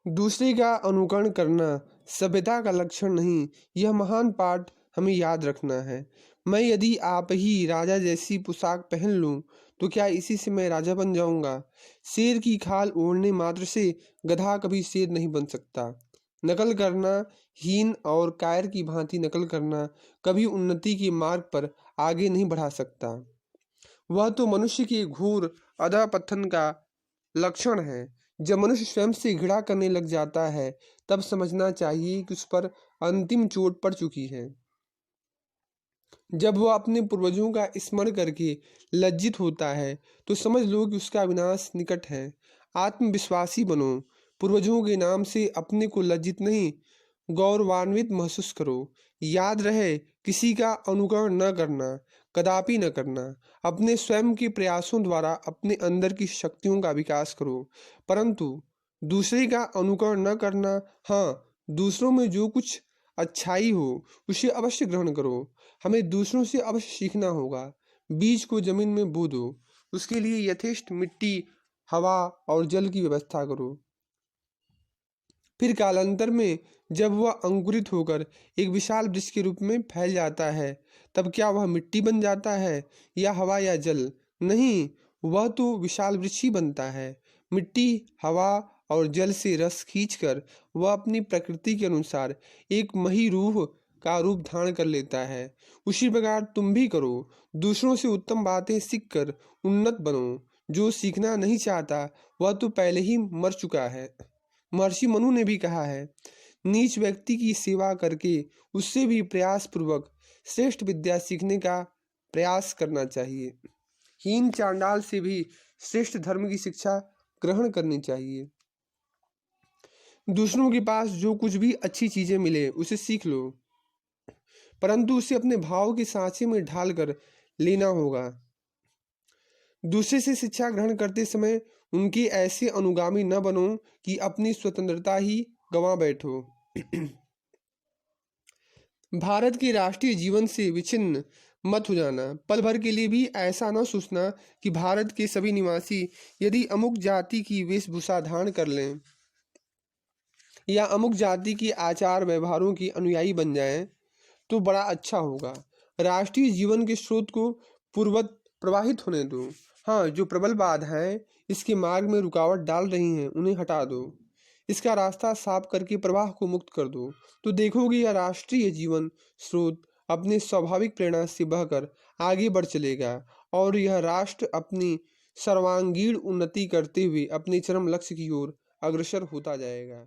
दूसरे का अनुकरण करना सभ्यता का लक्षण नहीं, यह महान पाठ हमें याद रखना है। मैं यदि आप ही राजा जैसी पोशाक पहन लूं तो क्या इसी से मैं राजा बन जाऊंगा? शेर की खाल ओढ़ने मात्र से गधा कभी शेर नहीं बन सकता। नकल करना, हीन और कायर की भांति नकल करना कभी उन्नति के मार्ग पर आगे नहीं बढ़ा सकता। वह तो मनुष्य के घोर अधःपतन का लक्षण है। जब मनुष्य स्वयं से घृणा करने लग जाता है तब समझना चाहिए कि उस पर अंतिम चोट पड़ चुकी है। जब वह अपने पूर्वजों का स्मरण करके लज्जित होता है तो समझ लो कि उसका विनाश निकट है। आत्मविश्वासी बनो, पूर्वजों के नाम से अपने को लज्जित नहीं गौरवान्वित महसूस करो। याद रहे, किसी का अनुकरण न करना, कदापि न करना। अपने स्वयं के प्रयासों द्वारा अपने अंदर की शक्तियों का विकास करो, परंतु दूसरे का अनुकरण न करना। हाँ, दूसरों में जो कुछ अच्छाई हो उसे अवश्य ग्रहण करो। हमें दूसरों से अवश्य सीखना होगा। बीज को जमीन में बो दो, उसके लिए यथेष्ट मिट्टी, हवा और जल की व्यवस्था करो। फिर कालांतर में जब वह अंकुरित होकर एक विशाल वृक्ष के रूप में फैल जाता है तब क्या वह मिट्टी बन जाता है या हवा या जल? नहीं, वह तो विशाल वृक्ष ही बनता है। मिट्टी, हवा और जल से रस खींचकर वह अपनी प्रकृति के अनुसार एक मही रूह का रूप धारण कर लेता है। उसी प्रकार तुम भी करो। दूसरों से उत्तम बातें सीखकर उन्नत बनो। जो सीखना नहीं चाहता वह तो पहले ही मर चुका है। महर्षि मनु ने भी कहा है, नीच व्यक्ति की सेवा करके उससे भी प्रयास पूर्वक श्रेष्ठ विद्या सीखने का प्रयास करना चाहिए। हीन चांडाल से भी श्रेष्ठ धर्म की शिक्षा ग्रहण करनी चाहिए। दूसरों के पास जो कुछ भी अच्छी चीजें मिले उसे सीख लो, परंतु उसे अपने भाव के सांचे में ढालकर लेना होगा। दूसरे से शिक्षा ग्रहण करते समय उनके ऐसे अनुगामी न बनो कि अपनी स्वतंत्रता ही गंवा बैठो। भारत के राष्ट्रीय जीवन से विच्छिन्न मत हो जाना। पल भर के लिए भी ऐसा न सोचना कि भारत के सभी निवासी यदि अमुक जाति की वेशभूषा धारण कर लें या अमुक जाति के आचार व्यवहारों की अनुयायी बन जाएं तो बड़ा अच्छा होगा। राष्ट्रीय जीवन के स्रोत को पूर्वत प्रवाहित होने दो। हाँ, जो प्रबल बाधाएं इसके मार्ग में रुकावट डाल रही हैं उन्हें हटा दो। इसका रास्ता साफ करके प्रवाह को मुक्त कर दो, तो देखोगे यह राष्ट्रीय जीवन स्रोत अपने स्वाभाविक प्रेरणा से बहकर आगे बढ़ चलेगा और यह राष्ट्र अपनी सर्वांगीण उन्नति करते हुए अपने चरम लक्ष्य की ओर अग्रसर होता जाएगा।